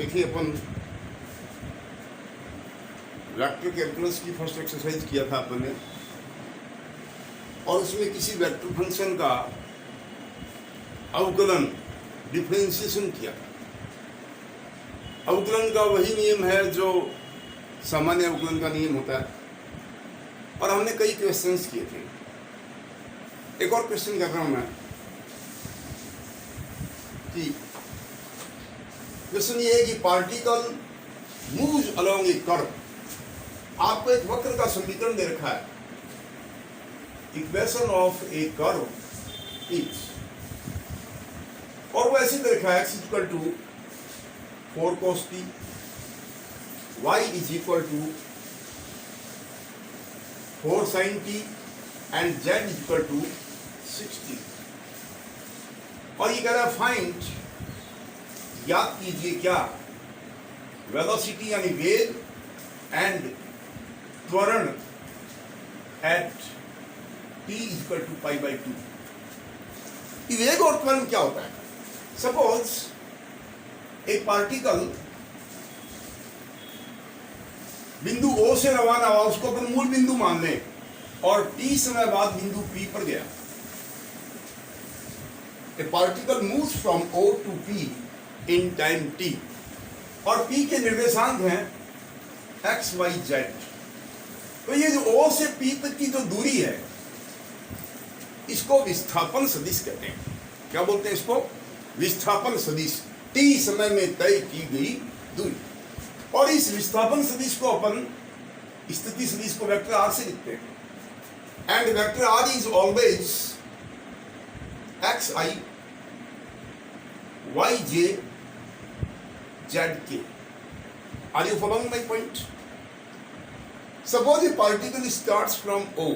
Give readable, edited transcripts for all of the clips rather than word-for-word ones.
देखिए अपन vector calculus की first exercise किया था अपन ने, और उसमें किसी वेक्टर फंक्शन का अवकलन डिफरेंशिएशन किया था। अवकलन का वही नियम है जो सामान्य अवकलन का नियम होता है, और हमने कई क्वेश्चंस किए थे। एक और क्वेश्चन कर रहा हूं मैं कि क्वेश्चन ये है कि particle moves along a curve. आपको एक वक्र का समीकरण दे रखा है, equation of a curve is, और वो ऐसे दे रखा है x equal to 4 cos t, y is equal to 4 sin t and z is equal to 60। और ये कह रहा है फाइंड, याद कीजिए क्या, वेलोसिटी यानी वेग एंड त्वरण at t equal to pi by 2। वेग और त्वरण क्या होता है? सपोज एक पार्टिकल बिंदु O से रवाना हुआ, उसको अपन मूल बिंदु मान लें, और t समय बाद बिंदु P पर गया। A particle moves from O to P in time t, और P के निर्देशांक हैं x, y, z। तो ये जो O से P तक की जो दूरी है, इसको विस्थापन सदिश कहते हैं। क्या बोलते हैं इसको? विस्थापन सदिश, t समय में तय की गई दूरी। और इस विस्थापन सदिश को अपन स्थिति सदिश को वेक्टर r से लिखते हैं। And vector r is always xi, yj, zk। Are you following my point? Suppose a particle starts from O।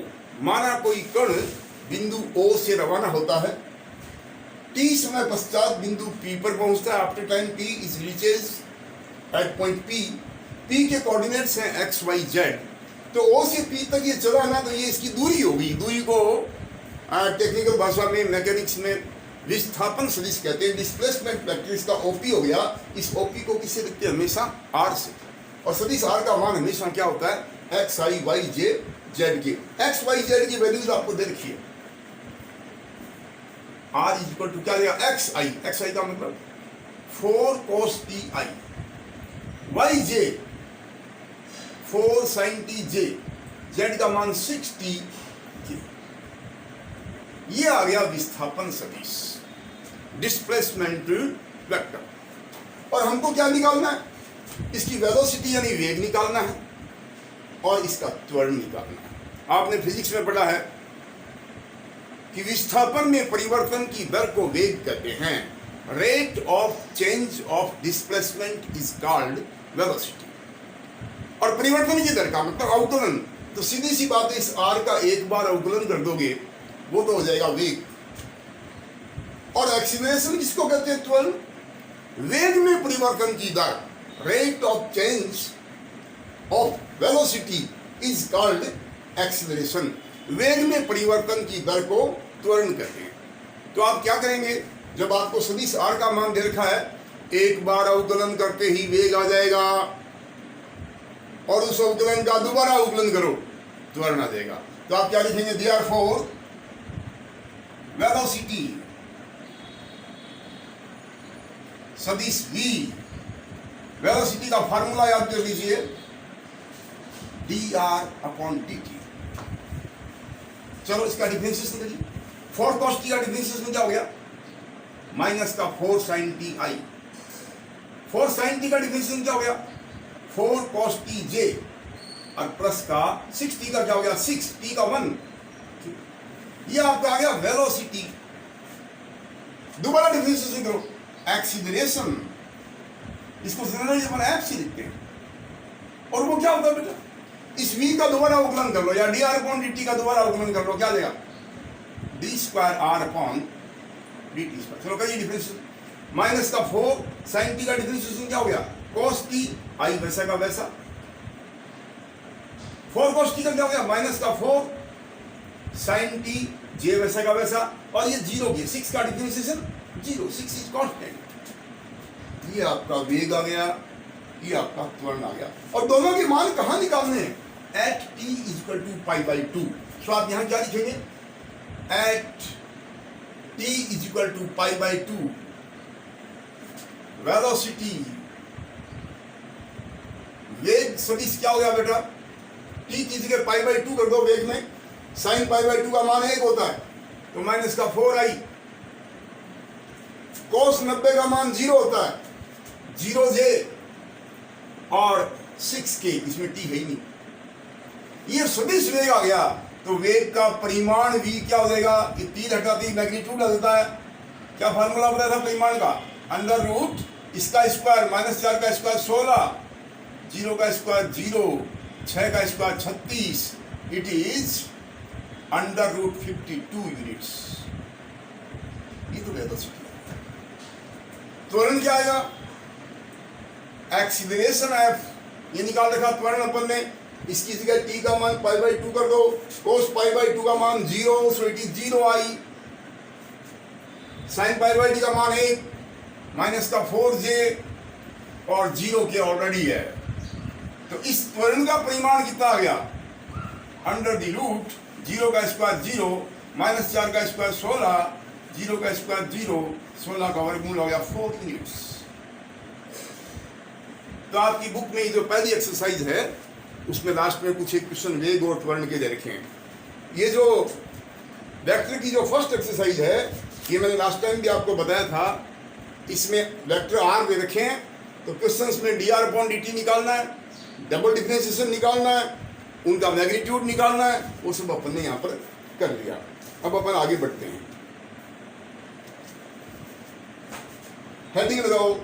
माना कोई कण बिंदु O से रवाना होता है, t समय पश्चात बिंदु P पर पहुंचता है। After time P is reaches at point P के कोऑर्डिनेट्स हैं x, y, z। तो O से P तक ये चला ना, तो ये इसकी दूरी होगी। दूरी को टेक्निकल भाषा में, मैकेनिक्स में विस्थापन सदिश कहते हैं। डिस्प्लेसमेंट वेक्टर इसका OP हो गया। इस OP को किससे लिखते हैं? हमेशा R से। और सदिश R का मान हमेशा क्या होता है? x, i, y, j, z के। x, y, z की वैल्यूज आपको दे रखी है। R इज इक्वल टू क्या देगा? x i का मतलब 4 cos t i, y j 4 sin t j, z का मान 6 t j। ये आ गया विस्थापन सदिश, डिस्प्लेसमेंट वेक्टर। और हमको क्या निकालना है? इसकी वेलोसिटी यानी वेग निकालना है, और इसका त्वरण निकालना है। आपने फिजिक्स में पढ़ा है कि विस्थापन में परिवर्तन की दर को वेग कहते हैं। Rate of change of displacement is called velocity. और परिवर्तन की दर का मतलब अवकलन। तो सीधी सी बात है, इस r का एक बार अवकलन कर दोगे, वो तो हो जाएगा वेग। और एक्सीलरेशन किसको कहते हैं? त्वरण। वेग में परिवर्तन की दर, rate of change of velocity is called acceleration. वेग में परिवर्तन की दर को त्वरण कहते हैं। तो आप क्या करेंगे? जब आपको सदिश r का मान दे रखा है, एक बार अवकलन करते ही वेग आ जाएगा, और उस अवकलन का दोबारा अवकलन करो, त्वरण आ जाएगा। तो आप क्या लिखेंगे? देयरफॉर वेलोसिटी सदिश v, वेलोसिटी का फार्मूला याद कर लीजिए, dr/dt। चलो इसका डिफरेंशिएशन करिए। 4 cos t का डिफरेंशिएशन क्या हो गया? माइनस का 4 sin t i। 4 sin t का डिफरेंशिएशन क्या हो गया? 4 cos t j, और प्लस का 6 t का क्या हो गया? 6 t का 1। ये आपका आ गया वेलोसिटी। दोबारा डिफरेंशिएशन करो, एक्सीलरेशन, इसको जनरली अपन f से लिखते हैं। और वो क्या होता है बेटा? इस v का दोबारा अवकलन कर लो, या dr/dt का दोबारा अवकलन कर लो, क्या देगा? d²r/dt। चलो करिए डिफरेंशिएशन। माइनस का 4 sin t का डिफरेंशिएशन क्या हो गया? cos t i वैसा का वैसा। 4 cos t का क्या हो गया? माइनस का 4 sin t j वैसा का वैसा। और ये जीरो की 6 का डिफरेंशिएशन 0, 6 इज कांस्टेंट। ये आपका वेग आ गया, ये आपका त्वरण आ गया। और दोनों के मान कहाँ निकालने हैं? At t equal to pi by 2। So आप यहां क्या लिखेंगे? At t equal to pi by 2 velocity, वेग सदिश क्या हो गया बेटा? t की जगह पाई बाई 2 कर दो वेग में, साइन पाई बाई 2 का मान 1 होता है तो माइनस का 4i, कोस 90 का मान 0 होता है, 0j और 6k, इसमें t है ही नहीं। ये सदिश वेग आ गया तो वेग का परिमाण भी क्या हो जाएगा? ये 3 हटाती मैग्नीट्यूड आ जाता है। क्या फार्मूला बताया था परिमाण का? अंडर रूट इसका स्क्वायर माइनस 4 का स्क्वायर 16, 0 का स्क्वायर 0, 6 का square 36, it is under root 52 units. ये तो वेलोसिटी है। त्वरण क्या आएगा? एक्सीलरेशन एफ, ये निकाल रखा त्वरण अपन ने, इसकी जगह t का मान पाई बाई 2 कर दो, कोस पाई बाई 2 का मान 0, सो it is 0i, sine pi by 2 का मान 1, माइनस का 4j और 0k ऑलरेडी है। तो इस त्वरण का परिमाण कितना आ गया? अंडर द रूट 0 का स्क्वायर 0, माइनस 4 का स्क्वायर 16, 0 का स्क्वायर 0, 16 का वर्गमूल हो गया 4 यूनिट्स। तो आपकी बुक में जो पहली एक्सरसाइज है उसमें लास्ट में कुछ एक क्वेश्चन वेग और त्वरण के दे रखे हैं। ये जो वेक्टर की जो फर्स्ट एक्सरसाइज है, ये मैंने लास्ट टाइम भी आपको बताया था, इसमें वेक्टर आर दे रखे हैं तो क्वेश्चंस में dr अपॉन dt निकालना है, डबल डिफरेंशिएशन निकालना है, उनका मैग्नीट्यूड निकालना है, वो सब अपन ने यहाँ पर कर लिया। अब अपन आगे बढ़ते हैं। हेडिंग लगाओ,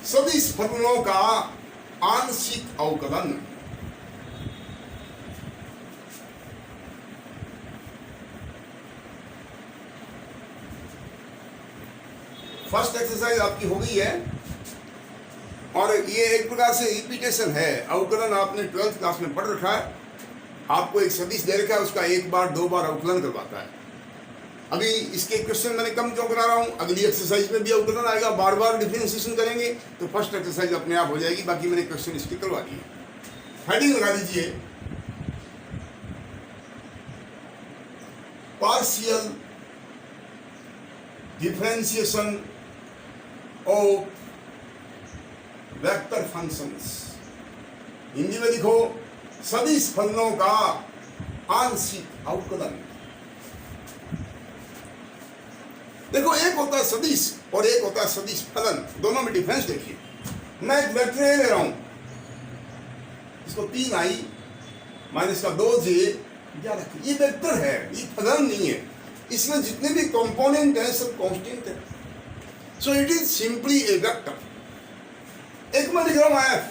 सदिश फलनों का आंशिक अवकलन। फर्स्ट एक्सरसाइज आपकी हो गई है और ये एक प्रकार से रिपीटेशन है। अवकलन आपने 12th क्लास में पढ़ रखा है। आपको एक सदिश दे रखा है, उसका एक बार दो बार अवकलन करवाता है। अभी इसके क्वेश्चन मैंने कम क्यों करा रहा हूँ, अगली एक्सरसाइज में भी अवकलन आएगा, बार बार डिफरेंशिएशन करेंगे तो फर्स्ट एक्सरसाइज अपने आप हो जाएगी। बाकी मैंने क्वेश्चन इसके करवा दिए। हेडिंग लगा दीजिए, partial differentiation of vector functions. Hindi में लिखो, सदिश फलनों का आंशिक अवकलन। देखो, एक होता है सदिश और एक होता है सदिश फलन, दोनों में डिफरेंस देखिए। मैं एक वेक्टर ए ले रहा हूं, इसको 3i माइनस का 2j याद रखिए, ये वेक्टर है, ये फलन नहीं है। इसमें जितने भी कंपोनेंट हैं सब कांस्टेंट है, सो it is simply A vector. एक मैं लिख रहा हूं एफ,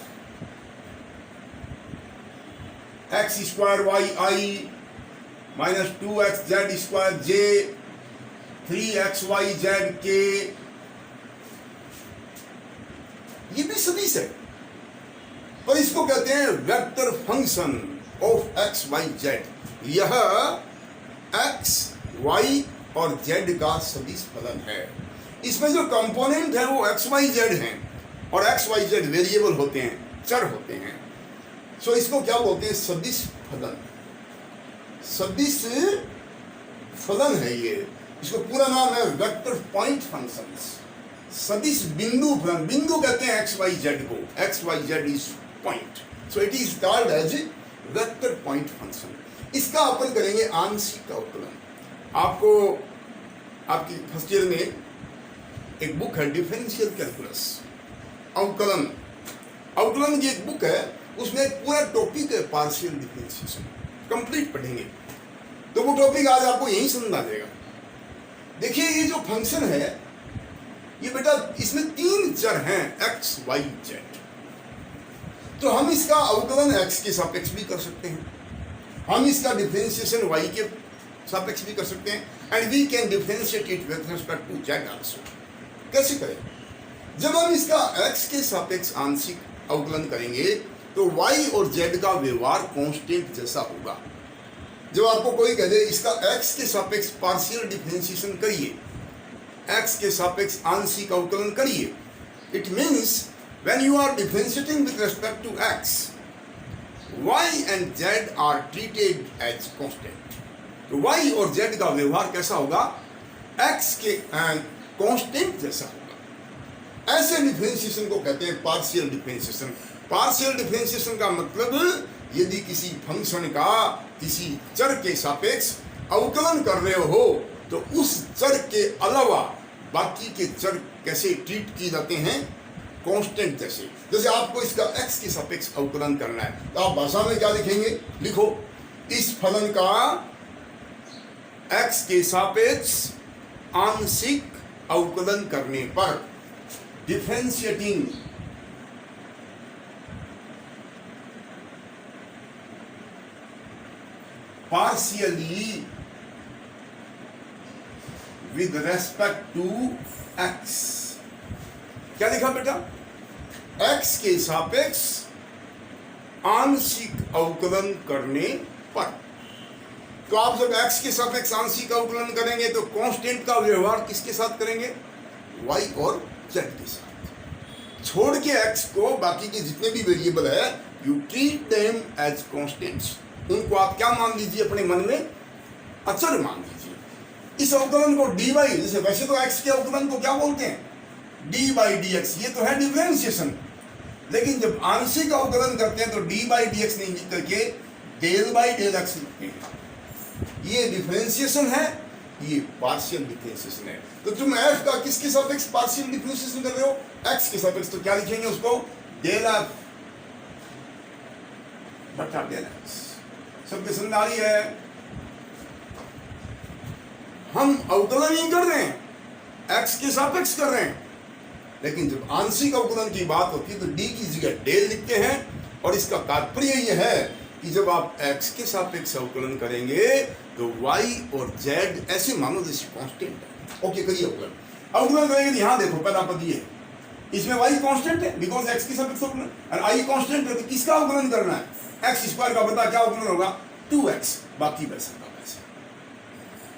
एक्स स्क्वायर वाई आई माइनस 2x जेड स्क्वायर जे 3xy z के, ये भी सदिश है पर इसको कहते हैं vector function of x y z। यह x y और z का सदिश फलन है। इसमें जो कंपोनेंट है वो x y z हैं और x y z वेरिएबल होते हैं, चर होते हैं। सो इसको क्या बोलते हैं? सदिश फलन। सदिश फलन है ये, इसको पूरा नाम है वेक्टर पॉइंट फंक्शंस। सदिश बिंदु फलन, बिंदु कहते हैं एक्स वाई जेड को, x y z is point, so it is called as vector point function. इसका अपन करेंगे आंशिक अवकलन। आपको आपकी फर्स्ट ईयर में एक बुक है डिफरेंशियल कैलकुलस, अवकलन। अवकलन की एक बुक है, उसमें एक पूरा टॉपिक है पार्शियल डिफरेंशिएशन, कंप्लीट पढ़ेंगे तो वो टॉपिक आज आपको यहीं समझ आ जाएगा। देखिए, ये जो फंक्शन है ये बेटा, इसमें 3 चर हैं x, y, z। तो हम इसका अवकलन x के सापेक्ष भी कर सकते हैं, हम इसका डिफरेंशिएशन y के सापेक्ष भी कर सकते हैं, and we can differentiate it with respect to z also. कैसे करें? जब हम इसका x के सापेक्ष आंशिक अवकलन करेंगे तो y और z का व्यवहार कांस्टेंट जैसा होगा। जब आपको कोई कह दे इसका x के सापेक्ष पार्शियल डिफरेंशिएशन करिए, x के सापेक्ष आंशिक अवकलन करिए, It means when you are differentiating with respect to x, y and z are treated as constant. तो y और z का व्यवहार कैसा होगा? x के कांस्टेंट जैसा होगा। ऐसे डिफरेंशिएशन को कहते हैं पार्शियल डिफरेंशिएशन। पार्शियल डिफरेंशिएशन का मतलब यदि किसी फंक्शन का किसी चर के सापेक्ष अवकलन कर रहे हो तो उस चर के अलावा बाकी के चर कैसे ट्रीट किए जाते हैं? कांस्टेंट जैसे। जैसे आपको इसका x के सापेक्ष अवकलन करना है तो आप भाषा में क्या लिखेंगे? लिखो इस फलन का x के सापेक्ष आंशिक अवकलन करने पर differentiating partially with respect to x। क्या लिखा बेटा? x के सापेक्ष आंशिक अवकलन करने पर। तो आप जब x के सापेक्ष आंशिक अवकलन करेंगे तो कांस्टेंट का व्यवहार किसके साथ करेंगे? y और z के साथ। छोड़ के x को बाकी के जितने भी वेरिएबल है you treat them as constants. उनको आप क्या मान लीजिए? अपने मन में अचर मान लीजिए। इस अवकलन को dy, जैसे वैसे तो x के अवकलन को क्या बोलते हैं? dy dx। ये तो है डिफरेंशिएशन, लेकिन जब आंशिक अवकलन करते हैं तो dy dx नहीं लिख करके डेल बाई डेल एक्स लिखते हैं। ये डिफरेंशिएशन है, ये पार्शियल डिफरेंशिएशन है। तो तुम f का किसके सापेक्ष पार्शियल डिफरेंशिएशन कर रहे हो? x के सापेक्ष। तो क्या लिखेंगे उसको? डेल f बटा डेल x। सबके समझ आ रही है? हम अवकलन नहीं कर रहे हैं, x के सापेक्ष कर रहे हैं, लेकिन जब आंशिक अवकलन की बात होती है तो d की जगह डेल लिखते हैं। और इसका तात्पर्य यह है कि जब आप x के सापेक्ष अवकलन करेंगे तो y और z ऐसे मानो जैसे कांस्टेंट है। ओके, करिए अवकलन। अवकलन करेंगे तो यहां देखो पहला पद ये है, इसमें y कांस्टेंट है बिकॉज x के सापेक्ष अवकलन, और i कांस्टेंट है तो किसका अवकलन करना है? x स्क्वायर का बता क्या अवकलन होगा? 2x। बाकी वैसा का वैसा,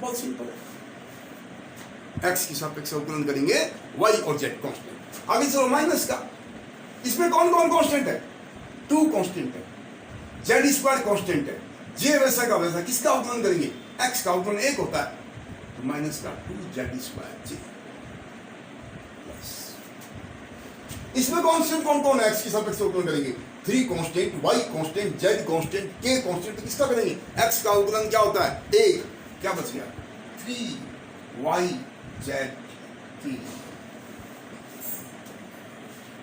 बहुत सिंपल है। x की सापेक्ष अवकलन करेंगे, y और z कांस्टेंट। आगे चलो माइनस का, इसमें कौन कौन कांस्टेंट है? 2 कांस्टेंट है, z स्क्वायर कांस्टेंट है, j वैसा का वैसा। किसका अवकलन करेंगे? x का अवकलन 1 होता है तो माइनस का 2z स्क्वायर j। इसमें कांस्टेंट कौन कौन है? x की सापेक्ष अवकलन करेंगे 3 constant, y constant, z constant, k constant. तो किसका करेंगे? x का अवकलन क्या होता है? 1। क्या बच गया? 3y z t।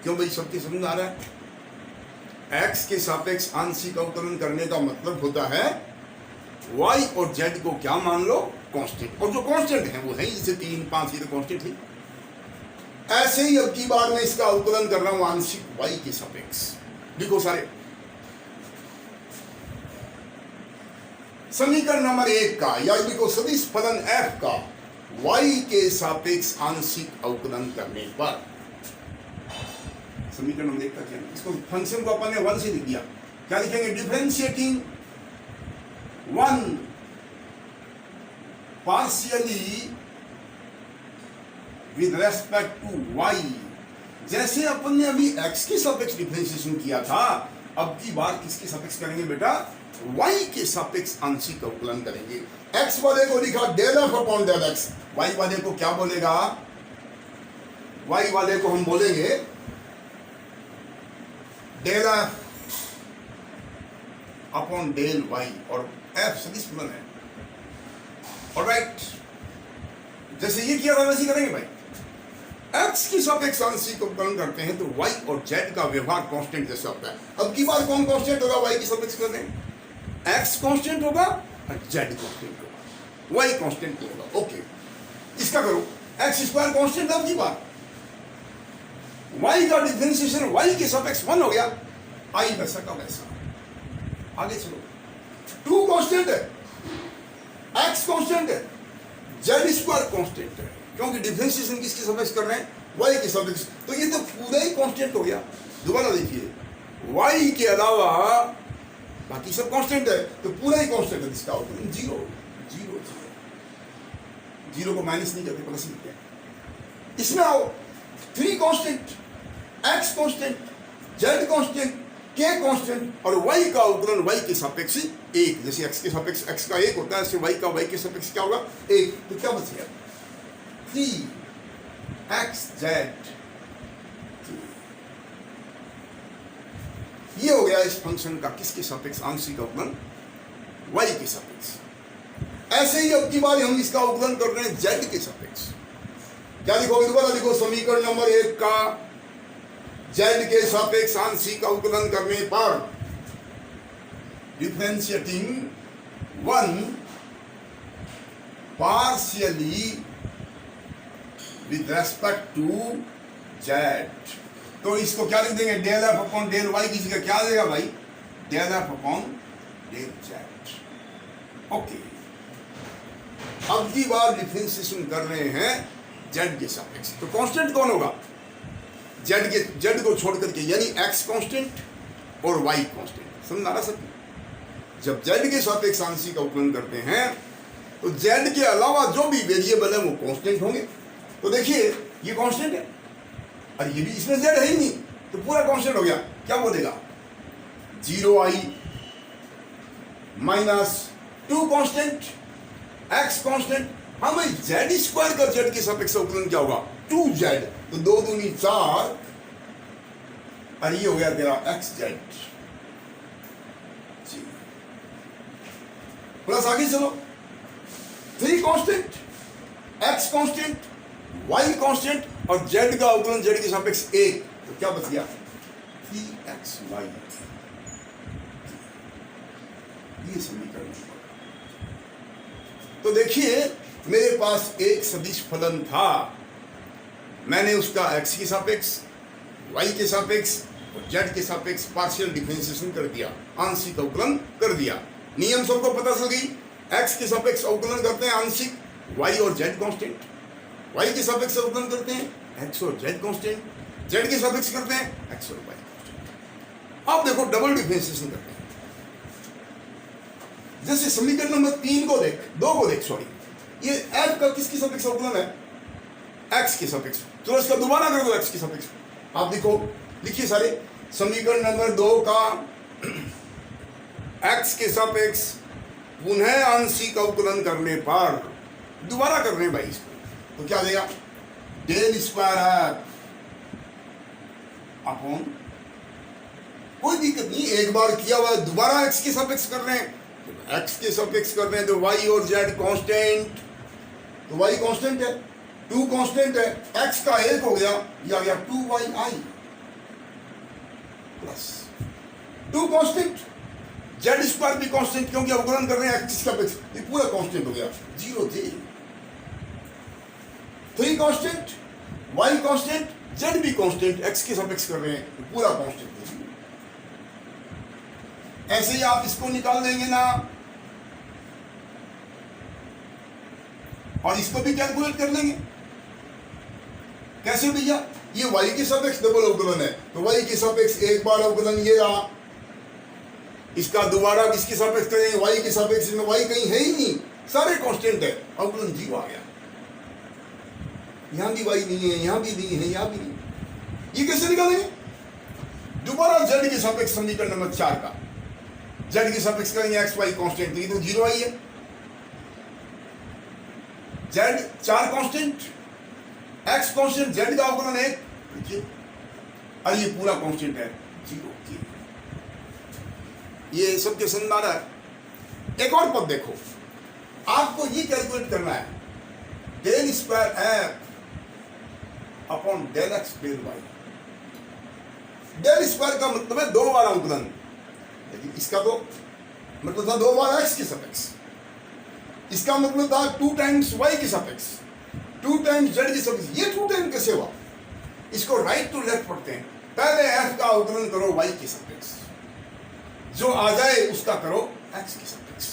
क्यों भाई, सबके समझ आ रहा है? x के सापेक्ष आंशिक अवकलन करने का मतलब होता है y और z को क्या मान लो? कांस्टेंट। और जो कांस्टेंट है वो है जैसे 3, 5 ये तो कांस्टेंट है। ऐसे ही अब की बार मैं इसका अवकलन कर रहा हूं आंशिक y के सापेक्ष। लिखो सारे। समीकरण नंबर 1 का या लिखो सदिश फलन f का y के सापेक्ष आंशिक अवकलन करने पर। समीकरण नंबर 1 का क्या है? इसको फंक्शन को अपन ने 1 से लिख दिया। क्या लिखेंगे? Differentiating 1 partially with respect to y। जैसे अपन ने अभी x के सापेक्ष डिफरेंशिएशन किया था, अब की बार किसके सापेक्ष करेंगे बेटा? y के सापेक्ष आंशिक अवकलन करेंगे। x वाले को लिखा del f upon del x, y वाले को क्या बोलेगा? y वाले को हम बोलेंगे del f upon del y, और f सदिश फलन है। ऑलराइट, जैसे ये किया था वैसे करेंगे भाई। x की सापेक्ष आंशिक अवकलन करते हैं तो y और z का व्यवहार कांस्टेंट जैसा होता है। अब की बार कौन कांस्टेंट होगा? y की सापेक्ष कर रहे हैं, x कांस्टेंट होगा और z कांस्टेंट होगा, y कांस्टेंट होगा। ओके, इसका करो। x स्क्वायर कांस्टेंट अब की बार, y का डिफरेंशिएशन y के सापेक्ष 1 हो गया, i वैसा का वैसा। आगे चलो। 2 कांस्टेंट है, x कांस्टेंट है, z स्क्वायर कांस्टेंट है, क्योंकि डिफरेंशिएशन किसके सापेक्ष कर रहे हैं? y के सापेक्ष। तो ये तो पूरा ही कांस्टेंट हो गया। दोबारा देखिए, y के अलावा बाकी सब कांस्टेंट है तो पूरा ही कांस्टेंट है। इसका आउटपुट 0 0 0 को माइनस नहीं करते, प्लस लिखते हैं। इसमें आओ 3 constant, x constant, Z constant, के कांस्टेंट और वाई का अवकलन वाई के सापेक्ष एक। जैसे एक्स के सापेक्ष एक्स का एक होता है, ऐसे वाई का वाई के सापेक्ष क्या होगा? एक। तो क्या बच गया? 3xz। ये हो गया इस फंक्शन का किसके सापेक्ष आंशिक अवकलन? वाई के सापेक्ष। ऐसे ही अब की बार हम इसका अवकलन कर रहे हैं जेड के सापेक्ष। क्या लिखोगे? दोबारा लिखो, समीकरण नंबर 1 का जेड के सापेक्ष आंशिक अवकलन करने पर differentiating one partially with respect to z. तो इसको क्या लिख देंगे? Del f upon del y की जगह क्या देगा भाई? Del f upon del z. Okay, अब की बार डिफरेंशिएशन कर रहे हैं जेड के सापेक्ष। तो कांस्टेंट कौन होगा? जेड को छोड़ करके, यानी एक्स कांस्टेंट और वाई कांस्टेंट। समझ आ रहा सब? जब जेड के सापेक्ष आंशिक अवकलन करते हैं तो जेड के अलावा जो भी वेरिएबल है वो कांस्टेंट होंगे। तो देखिए ये कांस्टेंट है और ये भी, इसमें जेड है ही नहीं, तो पूरा कांस्टेंट हो गया। क्या बोलेगा? 0i minus 2 constant, x constant. हाँ भाई, जेड स्क्वायर का जेड के सापेक्ष अवकलन क्या होगा? 2z। तो 2 दूनी 4 और ये हो गया तेरा एक्स जेड। प्लस आगे चलो, 3 constant, x constant, y constant और जेड का अवकलन जेड के सापेक्ष 1। तो क्या बच गया? 3xy। ये समीकरण। तो देखिए मेरे पास एक सदिश फलन था, मैंने उसका x के सापेक्ष, y के सापेक्ष और z के सापेक्ष पार्शियल डिफरेंशिएशन कर दिया, आंशिक अवकलन कर दिया। नियम सबको पता चल गई। x के सापेक्ष अवकलन करते हैं आंशिक, y और z कांस्टेंट। y के सापेक्ष अवकलन करते हैं x और z कांस्टेंट। z के सापेक्ष करते हैं x और y कांस्टेंट। अब देखो डबल डिफरेंशिएशन करते हैं। जैसे समीकरण नंबर 3 को देख, 2 को देख, सॉरी, ये f का किसके सापेक्ष अवकलन है? x के सापेक्ष। तो इसका दोबारा कर दो x के सापेक्ष। आप देखो, लिखिए सारे, समीकरण नंबर 2 का x के सापेक्ष पुनः आंशिक अवकलन करने पर, दोबारा कर रहे हैं भाई इसको, तो क्या देगा? डेल स्क्वायर एफ अपॉन, कोई दिक्कत नहीं, एक बार किया हुआ दोबारा x के सापेक्ष कर रहे हैं। x के सापेक्ष कर रहे हैं तो y और z कांस्टेंट, तो y कांस्टेंट है, 2 कांस्टेंट है, x का 1 हो गया, ये आ गया 2yi plus 2 constant, z square भी कांस्टेंट, क्योंकि अवकलन कर रहे हैं x का सापेक्ष, ये पूरा कांस्टेंट हो गया 0j। 3 constant, y constant, z भी कांस्टेंट, x के सापेक्ष कर रहे हैं, तो पूरा कांस्टेंट। ऐसे ही आप इसको निकाल देंगे ना, और इसको भी कैलकुलेट कर लेंगे। कैसे भैया? ये y के सापेक्ष डबल अवकलन है, तो y के सापेक्ष एक बार अवकलन ये रहा, इसका दोबारा किसके सापेक्ष करेंगे? y के सापेक्ष में y कहीं है ही नहीं, सारे कांस्टेंट है, अवकलन 0 आ गया। यहां भी y नहीं है, यहां भी नहीं है, यहां भी नहीं। ये कैसे निकालेंगे? दोबारा z के सापेक्ष समीकरण नंबर 4 का z के सापेक्ष करेंगे x y कांस्टेंट, तो ये तो 0 आई है। z 4 constant, x constant, z का अवकलन 1, देखिए, और ये पूरा कांस्टेंट है 0। ये सबके समझ आ रहा है? एक और पद देखो, आपको ये कैलकुलेट करना है, del square f upon del x del y. Del square का मतलब है 2 बार अवकलन, लेकिन इसका तो मतलब था 2 बार x के सापेक्ष, इसका मतलब था 2 टाइम्स y के सापेक्ष, 2 टाइम्स z के सापेक्ष। ये 2 टाइम कैसे हुआ? इसको राइट टू लेफ्ट पढ़ते हैं। पहले f का अवकलन करो y के सापेक्ष, जो आ जाए उसका करो x के सापेक्ष।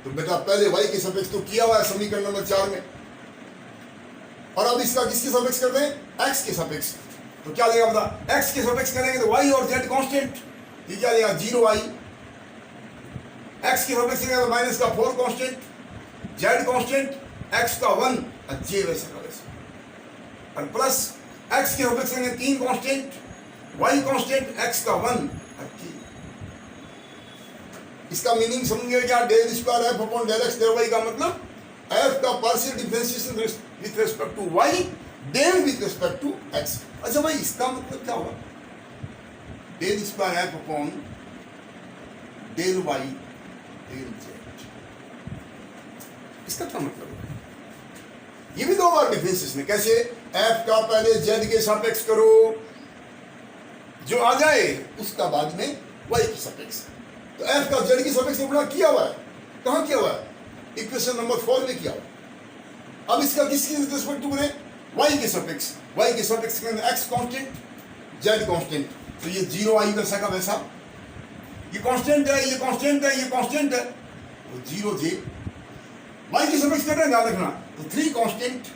तो बेटा पहले y के सापेक्ष तो किया हुआ है समीकरण नंबर 4 में, और अब इसका किसके सापेक्ष करते हैं? x के सापेक्ष। तो क्या देगा बता? x के सापेक्ष करेंगे तो y और z कांस्टेंट, ये क्या देगा? 0i। x के सापेक्ष करेंगे तो माइनस का 4 कांस्टेंट, z कांस्टेंट, x का 1 और j वैसा का वैसा, और प्लस एक्स के सापेक्ष में 3 कांस्टेंट, वाई कांस्टेंट, एक्स का 1। इसका मीनिंग समझिए क्या, del square f upon del x del y का मतलब एफ का partial differentiation with respect to y, del with respect to x. अच्छा भाई इसका मतलब क्या होगा, del square f upon del y del z, इसका क्या मतलब है? ये भी 2 बार डिफरेंशिएशन है। कैसे? एफ का पहले जेड के सापेक्ष करो, जो आ जाए उसका बाद में वाई के सापेक्ष। तो एफ का जेड के सापेक्ष में गुणा किया हुआ है, कहां किया हुआ है? इक्वेशन नंबर 4 में किया हुआ। अब इसका किसके रिस्पेक्ट टू करें? वाई के सापेक्ष। वाई के सापेक्ष में एक्स कांस्टेंट, जेड कांस्टेंट, तो ये 0 आई वैसा का वैसा, ये कांस्टेंट है, ये कांस्टेंट है, ये कांस्टेंट है, तो 0 जे। वाई के सापेक्ष कर रहे हैं, ध्यान रखना, तो 3 कांस्टेंट,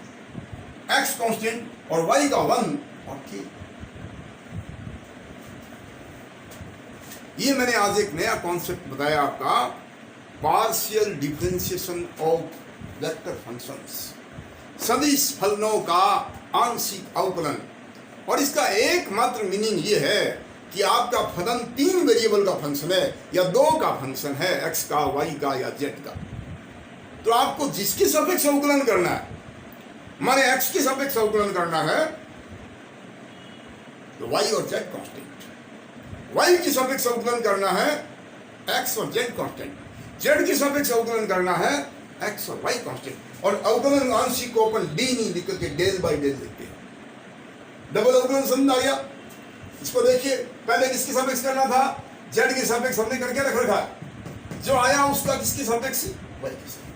एक्स कांस्टेंट और वाई का 1 और के। ये मैंने आज एक नया कॉन्सेप्ट बताया आपका, partial differentiation of vector functions, सदिश फलनों का आंशिक अवकलन। और इसका एकमात्र मीनिंग ये है कि आपका फलन 3 वेरिएबल का फंक्शन है या 2 का फंक्शन है, एक्स का, वाई का या जेड का। तो आपको जिसके सापेक्ष अवकलन करना है, माने एक्स के सापेक्ष अवकलन करना है तो वाई और जेड कांस्टेंट, वाई के सापेक्ष अवकलन करना है एक्स और जेड कांस्टेंट, जेड के सापेक्ष अवकलन करना है एक्स और वाई कांस्टेंट। और अवकलन आंशिक को अपन डी नहीं लिख करके डेल बाई डेल लिखते हैं। डबल अवकलन समझ आ गया? इसको देखिए, पहले किसके सापेक्ष करना था? जेड के सापेक्ष हमने करके रख रखा है, जो आया उसका किसके सापेक्ष? वाई के सापेक्ष।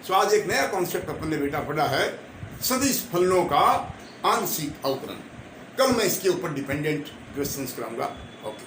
सो आज एक नया कॉन्सेप्ट अपन ने बेटा पढ़ा है, सदिश फलनों का आंशिक अवकलन। कल मैं इसके ऊपर डिपेंडेंट क्वेश्चंस कराऊंगा। ओके।